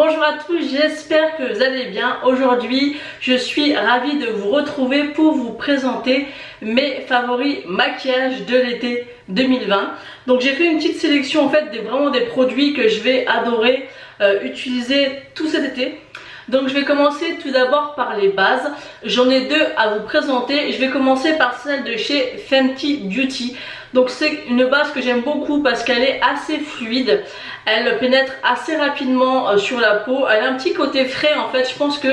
Bonjour à tous, j'espère que vous allez bien. Aujourd'hui, je suis ravie de vous retrouver pour vous présenter mes favoris maquillage de l'été 2020. Donc j'ai fait une petite sélection en fait vraiment des produits que je vais adorer utiliser tout cet été. Donc je vais commencer tout d'abord par les bases. J'en ai deux à vous présenter. Je vais commencer par celle de chez Fenty Beauty. Donc c'est une base que j'aime beaucoup parce qu'elle est assez fluide. Elle pénètre assez rapidement sur la peau. Elle a un petit côté frais en fait. Je pense que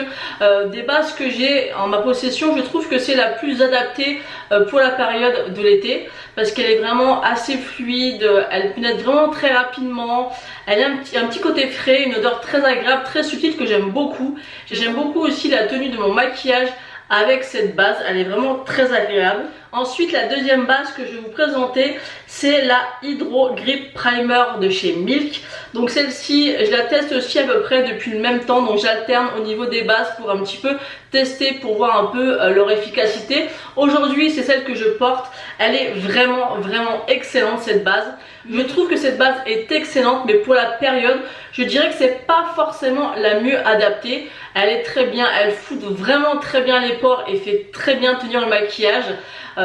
des bases que j'ai en ma possession, je trouve que c'est la plus adaptée pour la période de l'été. Parce qu'elle est vraiment assez fluide. Elle pénètre vraiment très rapidement. Elle a un petit côté frais, une odeur très agréable, très subtile que j'aime beaucoup. J'aime beaucoup aussi la tenue de mon maquillage avec cette base, elle est vraiment très agréable. Ensuite, la deuxième base que je vais vous présenter, c'est la Hydro Grip Primer de chez Milk. Donc celle-ci, je la teste aussi à peu près depuis le même temps, donc j'alterne au niveau des bases pour un petit peu tester, pour voir un peu leur efficacité. Aujourd'hui, c'est celle que je porte. Elle est vraiment excellente cette base. Je trouve que cette base est excellente, mais pour la période, je dirais que c'est pas forcément la mieux adaptée. Elle est très bien, elle fout vraiment très bien les pores et fait très bien tenir le maquillage.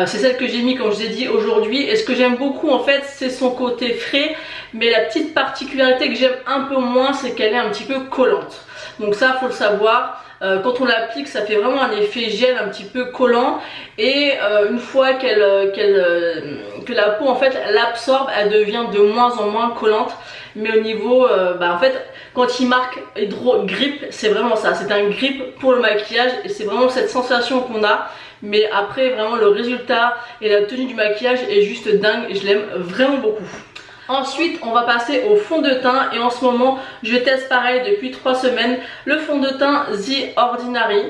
C'est celle que j'ai mis comme je vous ai dit aujourd'hui, et ce que j'aime beaucoup en fait c'est son côté frais, mais la petite particularité que j'aime un peu moins, c'est qu'elle est un petit peu collante. Donc ça faut le savoir, quand on l'applique ça fait vraiment un effet gel un petit peu collant, et une fois que la peau en fait l'absorbe, elle devient de moins en moins collante. Mais au niveau, en fait quand il marque Hydro Grip, c'est vraiment ça, c'est un grip pour le maquillage et c'est vraiment cette sensation qu'on a. Mais après vraiment le résultat et la tenue du maquillage est juste dingue et je l'aime vraiment beaucoup. Ensuite on va passer au fond de teint, et en ce moment je teste pareil depuis 3 semaines le fond de teint The Ordinary.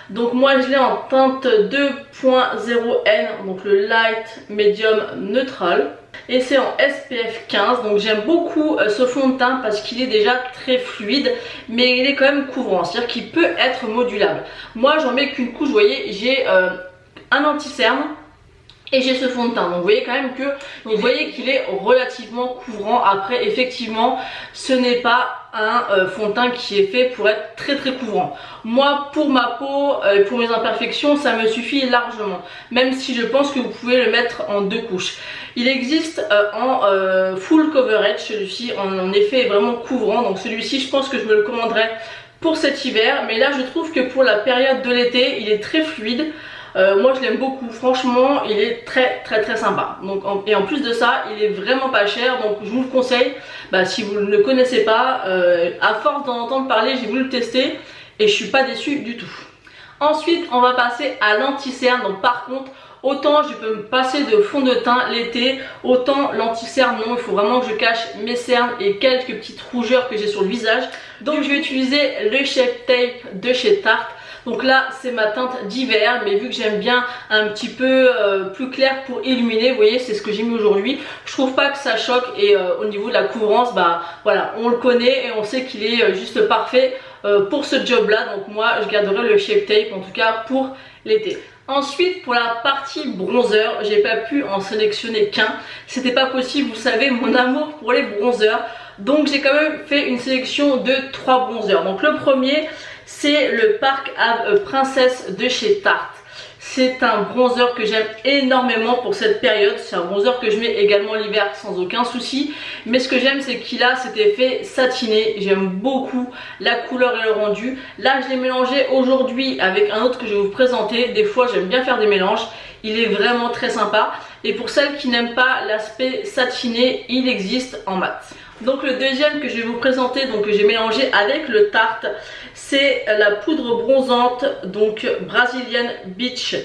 Donc moi je l'ai en teinte 2.0N, donc le Light Medium Neutral, et c'est en SPF 15. Donc j'aime beaucoup ce fond de teint parce qu'il est déjà très fluide, mais il est quand même couvrant, c'est-à-dire qu'il peut être modulable. Moi j'en mets qu'une couche, vous voyez, j'ai un anti-cerne et j'ai ce fond de teint, donc vous voyez quand même qu'il est relativement couvrant. Après effectivement ce n'est pas un fond de teint qui est fait pour être très couvrant. Moi pour ma peau et pour mes imperfections ça me suffit largement, même si je pense que vous pouvez le mettre en 2 couches. Il existe en full coverage, celui-ci en effet est vraiment couvrant, donc celui-ci je pense que je me le commanderai pour cet hiver. Mais là je trouve que pour la période de l'été il est très fluide. Moi je l'aime beaucoup, franchement il est très sympa. Donc, et en plus de ça il est vraiment pas cher, donc je vous le conseille. Si vous ne le connaissez pas, à force d'en entendre parler, j'ai voulu le tester et je suis pas déçue du tout. Ensuite on va passer à l'anti-cerne. Donc par contre, autant je peux me passer de fond de teint l'été, autant l'anti-cerne non, il faut vraiment que je cache mes cernes et quelques petites rougeurs que j'ai sur le visage. Donc je vais utiliser le Shape Tape de chez Tarte. Donc là c'est ma teinte d'hiver, mais vu que j'aime bien un petit peu plus clair pour illuminer, vous voyez c'est ce que j'ai mis aujourd'hui. Je trouve pas que ça choque, et au niveau de la couvrance, voilà, on le connaît et on sait qu'il est juste parfait pour ce job là. Donc moi je garderai le Shape Tape en tout cas pour l'été. Ensuite pour la partie bronzer, j'ai pas pu en sélectionner qu'un, c'était pas possible, vous savez mon amour pour les bronzers. Donc j'ai quand même fait une sélection de 3 bronzers. Donc le premier c'est le Park Ave Princess de chez Tarte. C'est un bronzer que j'aime énormément pour cette période. C'est un bronzer que je mets également l'hiver sans aucun souci. Mais ce que j'aime c'est qu'il a cet effet satiné. J'aime beaucoup la couleur et le rendu. Là je l'ai mélangé aujourd'hui avec un autre que je vais vous présenter. Des fois j'aime bien faire des mélanges. Il est vraiment très sympa. Et pour celles qui n'aiment pas l'aspect satiné, il existe en mat. Donc le deuxième que je vais vous présenter, donc que j'ai mélangé avec le Tarte, c'est la poudre bronzante, donc Brazilian Beach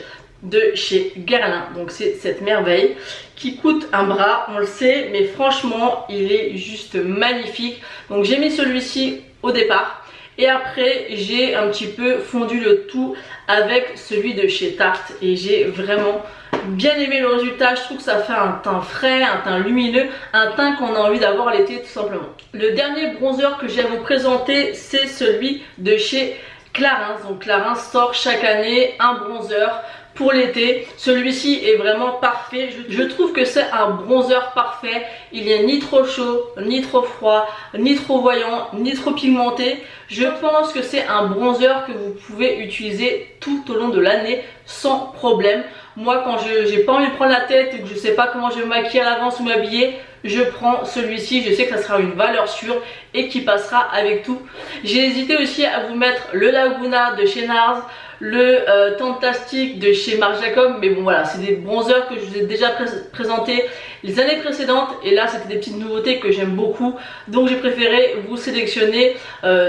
de chez Guerlain. Donc c'est cette merveille qui coûte un bras, on le sait, mais franchement il est juste magnifique. Donc j'ai mis celui-ci au départ et après j'ai un petit peu fondu le tout avec celui de chez Tarte et j'ai vraiment bien aimé le résultat. Je trouve que ça fait un teint frais, un teint lumineux, un teint qu'on a envie d'avoir l'été tout simplement. Le dernier bronzer que j'ai à vous présenter, c'est celui de chez Clarins. Donc Clarins sort chaque année un bronzer pour l'été. Celui-ci est vraiment parfait. Je trouve que c'est un bronzer parfait. Il n'est ni trop chaud, ni trop froid, ni trop voyant, ni trop pigmenté. Je pense que c'est un bronzer que vous pouvez utiliser tout au long de l'année sans problème. Moi, quand j'ai pas envie de prendre la tête ou que je sais pas comment je vais me maquiller à l'avance ou m'habiller, je prends celui-ci. Je sais que ça sera une valeur sûre et qui passera avec tout. J'ai hésité aussi à vous mettre le Laguna de chez NARS, le Fantastic de chez Marc Jacob, mais bon voilà, c'est des bronzers que je vous ai déjà présentés les années précédentes et là c'était des petites nouveautés que j'aime beaucoup, donc j'ai préféré vous sélectionner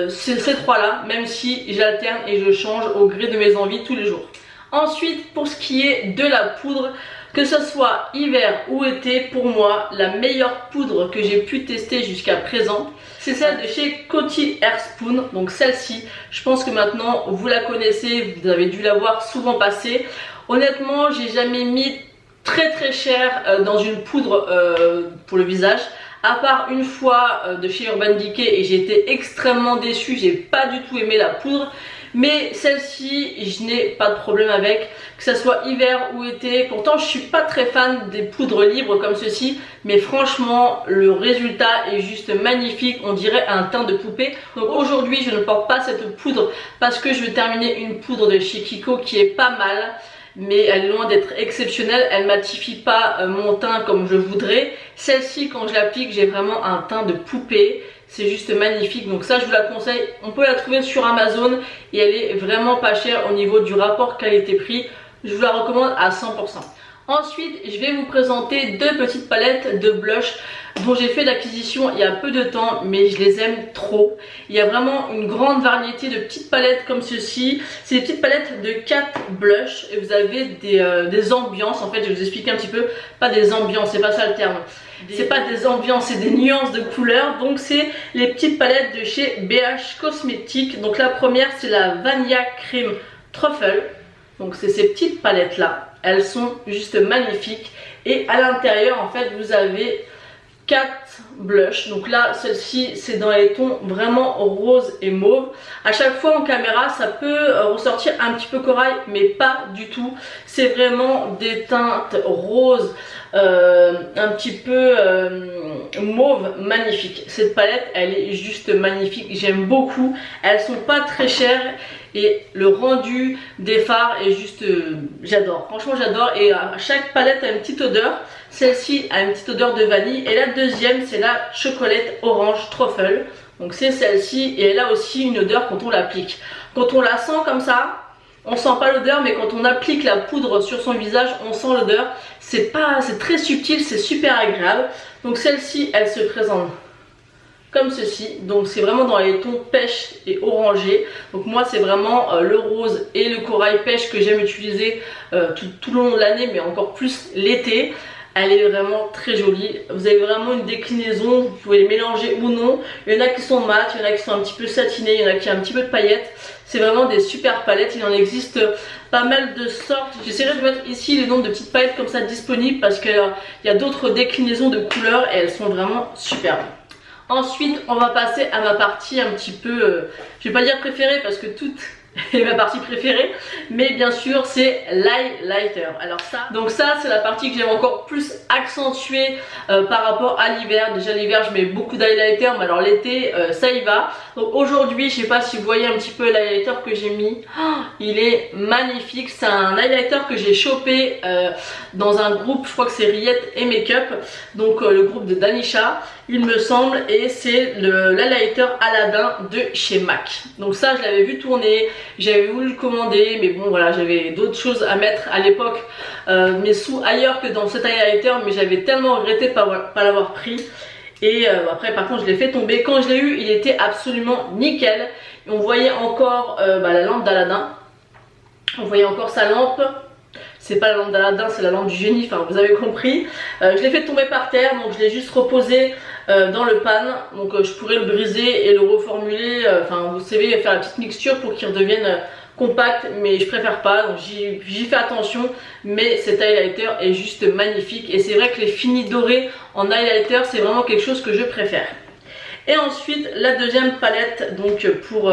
ces trois là, même si j'alterne et je change au gré de mes envies tous les jours. Ensuite, pour ce qui est de la poudre, que ce soit hiver ou été, pour moi, la meilleure poudre que j'ai pu tester jusqu'à présent, c'est celle de chez Coty Airspun. Donc celle-ci, je pense que maintenant vous la connaissez, vous avez dû la voir souvent passer. Honnêtement, j'ai jamais mis très cher dans une poudre pour le visage. À part une fois de chez Urban Decay et j'ai été extrêmement déçue, j'ai pas du tout aimé la poudre. Mais celle-ci, je n'ai pas de problème avec, que ce soit hiver ou été. Pourtant, je suis pas très fan des poudres libres comme ceci, mais franchement, le résultat est juste magnifique. On dirait un teint de poupée. Donc aujourd'hui, je ne porte pas cette poudre parce que je vais terminer une poudre de chez Kiko qui est pas mal, mais elle est loin d'être exceptionnelle. Elle matifie pas mon teint comme je voudrais. Celle-ci, quand je l'applique, j'ai vraiment un teint de poupée. C'est juste magnifique, donc ça je vous la conseille. On peut la trouver sur Amazon et elle est vraiment pas chère au niveau du rapport qualité-prix. Je vous la recommande à 100%. Ensuite, je vais vous présenter deux petites palettes de blush dont j'ai fait l'acquisition il y a peu de temps, mais je les aime trop. Il y a vraiment une grande variété de petites palettes comme ceci. C'est des petites palettes de 4 blushs et vous avez des ambiances. En fait, je vais vous expliquer un petit peu, pas des ambiances, c'est pas ça le terme. C'est pas des ambiances, c'est des nuances de couleurs. Donc c'est les petites palettes de chez BH Cosmetics. Donc la première c'est la Vanilla Cream Truffle. Donc c'est ces petites palettes là. Elles sont juste magnifiques. Et à l'intérieur en fait vous avez 4 blushs. Donc là celle-ci c'est dans les tons vraiment rose et mauve. À chaque fois en caméra ça peut ressortir un petit peu corail, mais pas du tout. C'est vraiment des teintes roses, un petit peu mauve, magnifique. Cette palette elle est juste magnifique, j'aime beaucoup. Elles sont pas très chères et le rendu des fards est juste j'adore, franchement j'adore. Et chaque palette a une petite odeur. Celle-ci a une petite odeur de vanille et la deuxième c'est la chocolate orange truffle. Donc c'est celle-ci et elle a aussi une odeur quand on l'applique. Quand on la sent comme ça, on sent pas l'odeur, mais quand on applique la poudre sur son visage, on sent l'odeur. C'est très subtil, c'est super agréable. Donc celle-ci, elle se présente comme ceci. Donc c'est vraiment dans les tons pêche et orangé. Donc moi c'est vraiment le rose et le corail pêche que j'aime utiliser tout le long de l'année, mais encore plus l'été. Elle est vraiment très jolie. Vous avez vraiment une déclinaison, vous pouvez les mélanger ou non. Il y en a qui sont mat, il y en a qui sont un petit peu satinés, il y en a qui ont un petit peu de paillettes. C'est vraiment des super palettes, il en existe pas mal de sortes. J'essaierai de mettre ici les nombres de petites palettes comme ça disponibles parce qu'il y a d'autres déclinaisons de couleurs et elles sont vraiment superbes. Ensuite, on va passer à ma partie un petit peu, je vais pas dire préférée parce que toute est ma partie préférée, mais bien sûr c'est l'highlighter. Alors ça c'est la partie que j'aime encore plus accentuer par rapport à l'hiver. Déjà l'hiver je mets beaucoup d'highlighter, mais alors l'été ça y va. Donc aujourd'hui je sais pas si vous voyez un petit peu l'highlighter que j'ai mis, il est magnifique. C'est un highlighter que j'ai chopé dans un groupe, je crois que c'est Riette et Makeup, donc le groupe de Danisha il me semble, et c'est l'highlighter Aladdin de chez MAC. Donc ça je l'avais vu tourner, j'avais voulu le commander, mais bon voilà, j'avais d'autres choses à mettre à l'époque, mes sous ailleurs que dans cet highlighter, mais j'avais tellement regretté de pas l'avoir pris. Et après par contre je l'ai fait tomber. Quand je l'ai eu il était absolument nickel. Et on voyait encore la lampe d'Aladin, on voyait encore sa lampe. C'est pas la lampe d'Aladin, c'est la lampe du génie, enfin vous avez compris. Je l'ai fait tomber par terre, donc je l'ai juste reposé dans le pan. Donc je pourrais le briser et le reformuler, enfin vous savez, faire la petite mixture pour qu'il redevienne compact, mais je préfère pas, donc j'y fais attention. Mais cet highlighter est juste magnifique et c'est vrai que les finis dorés en highlighter c'est vraiment quelque chose que je préfère. Et ensuite la deuxième palette donc pour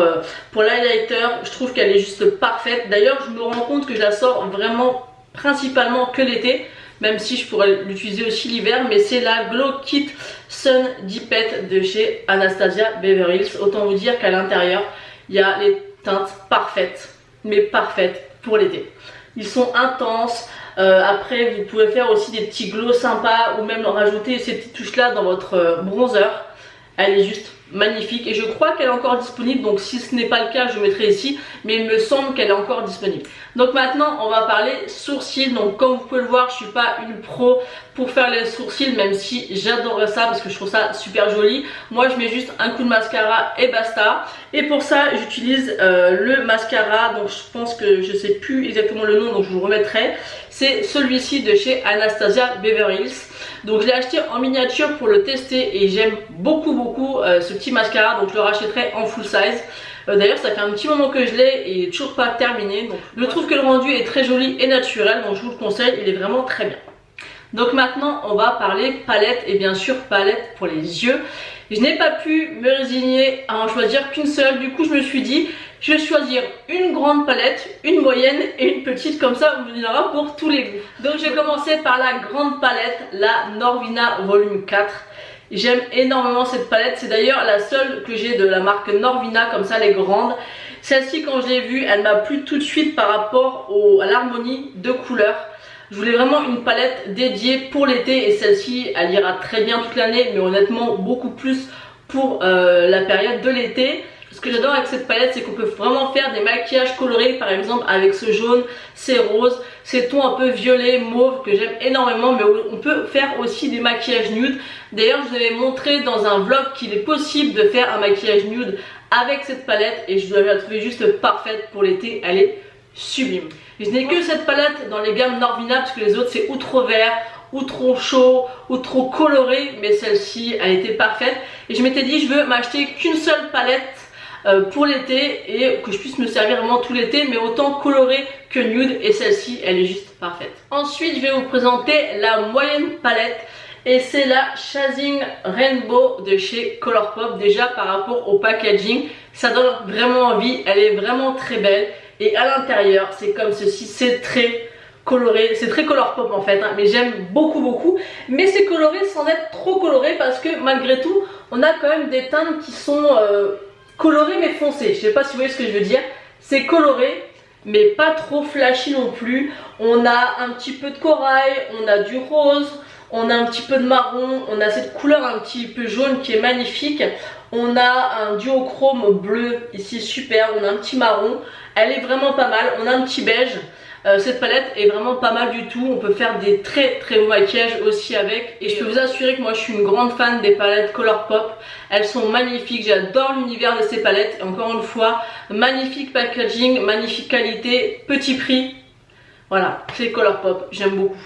l'highlighter, je trouve qu'elle est juste parfaite. D'ailleurs je me rends compte que je la sors vraiment principalement que l'été, même si je pourrais l'utiliser aussi l'hiver, mais c'est la Glow Kit Sun Dipette de chez Anastasia Beverly Hills. Autant vous dire qu'à l'intérieur il y a les teintes parfaites, mais parfaites pour l'été. Ils sont intenses. Après vous pouvez faire aussi des petits glows sympas ou même rajouter ces petites touches là dans votre bronzer. Elle est juste magnifique et je crois qu'elle est encore disponible, donc si ce n'est pas le cas je mettrai ici, mais il me semble qu'elle est encore disponible. Donc maintenant on va parler sourcils. Donc comme vous pouvez le voir, je suis pas une pro pour faire les sourcils, même si j'adorerais ça parce que je trouve ça super joli. Moi je mets juste un coup de mascara et basta. Et pour ça j'utilise le mascara, donc je pense que je sais plus exactement le nom, donc je vous le remettrai. C'est celui-ci de chez Anastasia Beverly Hills. Donc je l'ai acheté en miniature pour le tester et j'aime beaucoup ce petit mascara, donc je le rachèterai en full size. D'ailleurs ça fait un petit moment que je l'ai et toujours pas terminé, donc je trouve que le rendu est très joli et naturel, donc je vous le conseille, il est vraiment très bien. Donc maintenant on va parler palette et bien sûr palette pour les yeux. Je n'ai pas pu me résigner à en choisir qu'une seule, du coup je me suis dit je vais choisir une grande palette, une moyenne et une petite, comme ça on vous en aura pour tous les goûts. Donc je vais commencer par la grande palette, la Norvina Volume 4. J'aime énormément cette palette, c'est d'ailleurs la seule que j'ai de la marque Norvina, comme ça les grandes. Celle-ci quand je l'ai vue, elle m'a plu tout de suite par rapport à l'harmonie de couleurs. Je voulais vraiment une palette dédiée pour l'été et celle-ci elle ira très bien toute l'année, mais honnêtement beaucoup plus pour la période de l'été. Ce que j'adore avec cette palette, c'est qu'on peut vraiment faire des maquillages colorés, par exemple avec ce jaune, ces roses, ces tons un peu violet, mauve que j'aime énormément, mais on peut faire aussi des maquillages nude. D'ailleurs je vous avais montré dans un vlog qu'il est possible de faire un maquillage nude avec cette palette et je la trouver juste parfaite pour l'été, elle est sublime. Et je n'ai que cette palette dans les gammes Norvina parce que les autres c'est ou trop vert, ou trop chaud, ou trop coloré, mais celle-ci elle était parfaite et je m'étais dit je veux m'acheter qu'une seule palette pour l'été et que je puisse me servir vraiment tout l'été, mais autant colorée que nude, et celle-ci elle est juste parfaite. Ensuite je vais vous présenter la moyenne palette et c'est la Shazing Rainbow de chez Colourpop. Déjà par rapport au packaging ça donne vraiment envie, elle est vraiment très belle et à l'intérieur c'est comme ceci, c'est très coloré, c'est très Colourpop en fait, hein, mais j'aime beaucoup, mais c'est coloré sans être trop coloré parce que malgré tout on a quand même des teintes qui sont coloré mais foncé, je sais pas si vous voyez ce que je veux dire. C'est coloré mais pas trop flashy non plus. On a un petit peu de corail, on a du rose, on a un petit peu de marron, on a cette couleur un petit peu jaune qui est magnifique. On a un duochrome bleu ici super, on a un petit marron, elle est vraiment pas mal, on a un petit beige. Cette palette est vraiment pas mal du tout, on peut faire des très beaux maquillages aussi avec, et je peux vous assurer que moi je suis une grande fan des palettes Colourpop. Elles sont magnifiques, j'adore l'univers de ces palettes et encore une fois magnifique packaging, magnifique qualité, petit prix. Voilà, c'est Colourpop, j'aime beaucoup.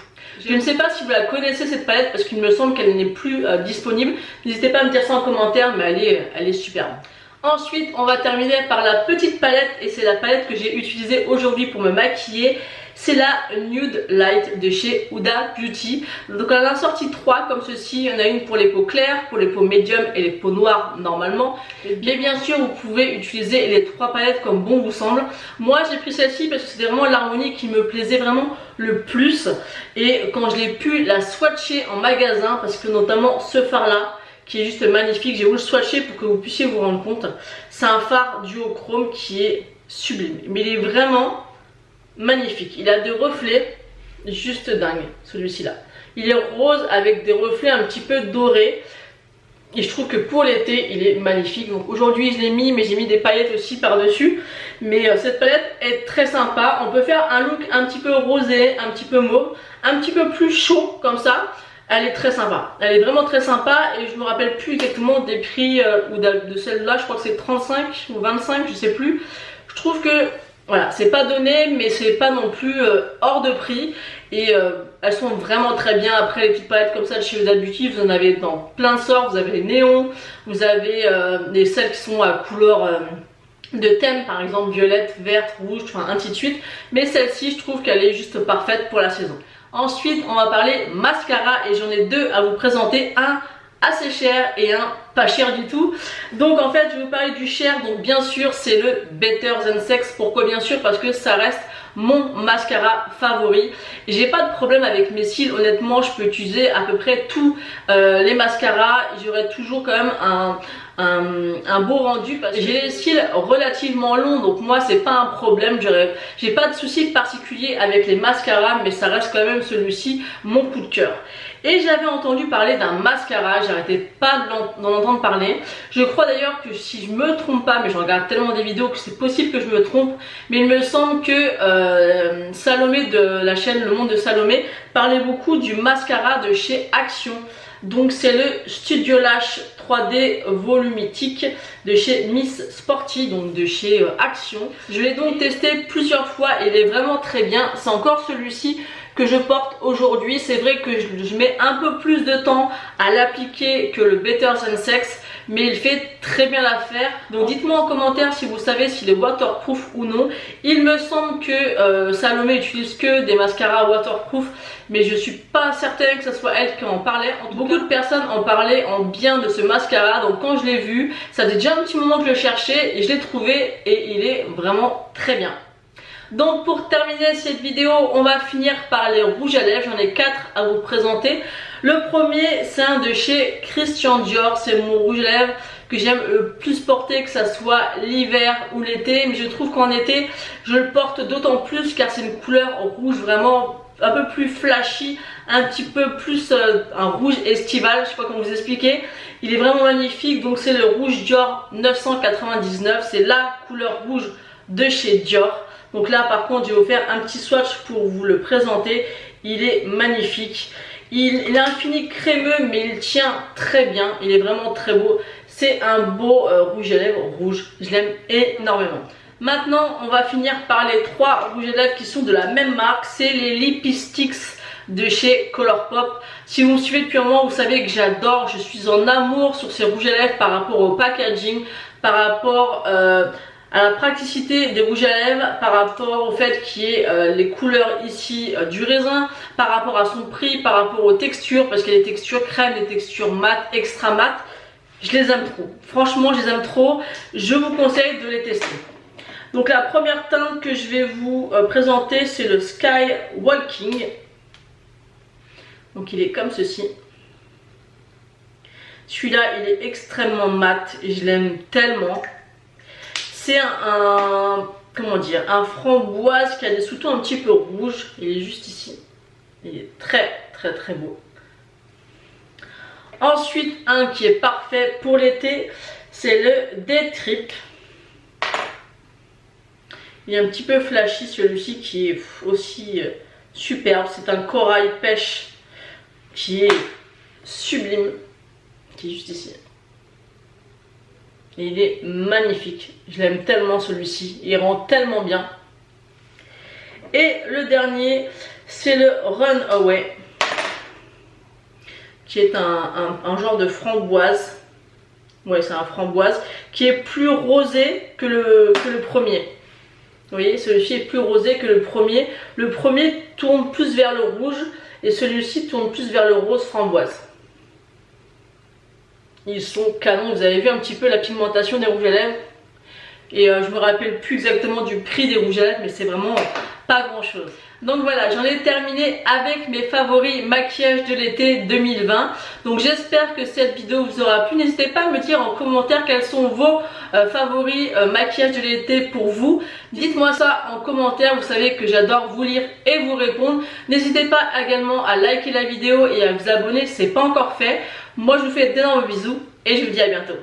Je ne sais pas si vous la connaissez cette palette parce qu'il me semble qu'elle n'est plus disponible. N'hésitez pas à me dire ça en commentaire, mais elle est superbe. Ensuite on va terminer par la petite palette et c'est la palette que j'ai utilisée aujourd'hui pour me maquiller. C'est la Nude Light de chez Huda Beauty. Donc elle en a sorti 3 comme ceci. Il y en a une pour les peaux claires, pour les peaux médium et les peaux noires normalement. Mais bien sûr vous pouvez utiliser les 3 palettes comme bon vous semble. Moi j'ai pris celle-ci parce que c'était vraiment l'harmonie qui me plaisait vraiment le plus. Et quand je l'ai pu la swatcher en magasin, parce que notamment ce fard là qui est juste magnifique, j'ai voulu le swatcher pour que vous puissiez vous rendre compte. C'est un fard duochrome qui est sublime, mais il est vraiment magnifique. Il a des reflets juste dingue, celui-ci là. Il est rose avec des reflets un petit peu dorés et je trouve que pour l'été il est magnifique. Donc aujourd'hui je l'ai mis, mais j'ai mis des paillettes aussi par dessus. Mais cette palette est très sympa. On peut faire un look un petit peu rosé, un petit peu mauve, un petit peu plus chaud comme ça. Elle est très sympa, elle est vraiment très sympa et je me rappelle plus exactement des prix ou de celle-là, je crois que c'est 35 ou 25, je sais plus. Je trouve que voilà, c'est pas donné mais c'est pas non plus hors de prix et elles sont vraiment très bien. Après les petites palettes comme ça de chez Huda Beauty, vous en avez dans plein de sortes, vous avez les néons, vous avez celles qui sont à couleur de thème, par exemple violette, verte, rouge, enfin ainsi de suite, mais celle-ci je trouve qu'elle est juste parfaite pour la saison. Ensuite on va parler mascara et j'en ai deux à vous présenter, un assez cher et un pas cher du tout. Donc en fait je vais vous parler du cher. Donc bien sûr c'est le Better Than Sex. Pourquoi bien sûr? Parce que ça reste mon mascara favori. J'ai pas de problème avec mes cils, honnêtement je peux utiliser à peu près tous les mascaras. J'aurai toujours quand même un beau rendu parce que j'ai les cils relativement longs, donc moi c'est pas un problème. J'ai pas de souci particulier avec les mascaras, mais ça reste quand même celui-ci mon coup de cœur. Et j'avais entendu parler d'un mascara, j'arrêtais pas d'en entendre parler. Je crois d'ailleurs que si je me trompe pas, mais je regarde tellement des vidéos que c'est possible que je me trompe, mais il me semble que Salomé de la chaîne Le Monde de Salomé parlait beaucoup du mascara de chez Action. Donc c'est le Studio Lash 3D Volumitique de chez Miss Sporty, donc de chez Action. Je l'ai donc testé plusieurs fois et il est vraiment très bien. C'est encore celui-ci que je porte aujourd'hui. C'est vrai que je mets un peu plus de temps à l'appliquer que le Better Than Sex, mais il fait très bien l'affaire. Donc dites-moi en commentaire si vous savez s'il est waterproof ou non. Il me semble que Salomé utilise que des mascaras waterproof, mais je suis pas certaine que ce soit elle qui en parlait. Beaucoup de personnes en parlaient en bien de ce mascara, donc quand je l'ai vu, ça faisait déjà un petit moment que je le cherchais et je l'ai trouvé et il est vraiment très bien. Donc pour terminer cette vidéo, on va finir par les rouges à lèvres. J'en ai 4 à vous présenter. Le premier, c'est un de chez Christian Dior. C'est mon rouge à lèvres que j'aime le plus porter, que ça soit l'hiver ou l'été. Mais je trouve qu'en été, je le porte d'autant plus car c'est une couleur rouge vraiment un peu plus flashy, un petit peu plus un rouge estival, je sais pas comment vous expliquer. Il est vraiment magnifique. Donc c'est le rouge Dior 999. C'est la couleur rouge de chez Dior. Donc là par contre je vais vous faire un petit swatch pour vous le présenter. Il est magnifique. Il a un fini crémeux mais il tient très bien. Il est vraiment très beau. C'est un beau rouge à lèvres rouge. Je l'aime énormément. Maintenant on va finir par les 3 rouges à lèvres qui sont de la même marque. C'est les Lipsticks de chez Colourpop. Si vous me suivez depuis un moment, vous savez que j'adore. Je suis en amour sur ces rouges à lèvres par rapport au packaging, par rapport à la praticité des rouges à lèvres, par rapport au fait qu'il y ait les couleurs ici du raisin, par rapport à son prix, par rapport aux textures, parce qu'il y a des textures crème, des textures mat, extra mat. Je les aime trop. Franchement, je les aime trop. Je vous conseille de les tester. Donc la première teinte que je vais vous présenter, c'est le Sky Walking. Donc il est comme ceci. Celui-là, il est extrêmement mat et je l'aime tellement. C'est comment dire, un framboise qui a des sous-tons un petit peu rouges. Il est juste ici. Il est très très très beau. Ensuite, un qui est parfait pour l'été, c'est le Day Trip. Il est un petit peu flashy celui-ci qui est aussi superbe. C'est un corail pêche qui est sublime, qui est juste ici. Et il est magnifique. Je l'aime tellement celui-ci. Il rend tellement bien. Et le dernier, c'est le Runaway, qui est un genre de framboise. Ouais, c'est un framboise qui est plus rosé que le premier. Vous voyez, celui-ci est plus rosé que le premier. Le premier tourne plus vers le rouge et celui-ci tourne plus vers le rose framboise. Ils sont canons. Vous avez vu un petit peu la pigmentation des rouges à lèvres. Et je me rappelle plus exactement du prix des rouges à lèvres, mais c'est vraiment pas grand chose. Donc voilà, j'en ai terminé avec mes favoris maquillage de l'été 2020. Donc j'espère que cette vidéo vous aura plu. N'hésitez pas à me dire en commentaire quels sont vos favoris maquillage de l'été pour vous. Dites-moi ça en commentaire, vous savez que j'adore vous lire et vous répondre. N'hésitez pas également à liker la vidéo et à vous abonner si ce n'est pas encore fait. Moi je vous fais d'énormes bisous et je vous dis à bientôt.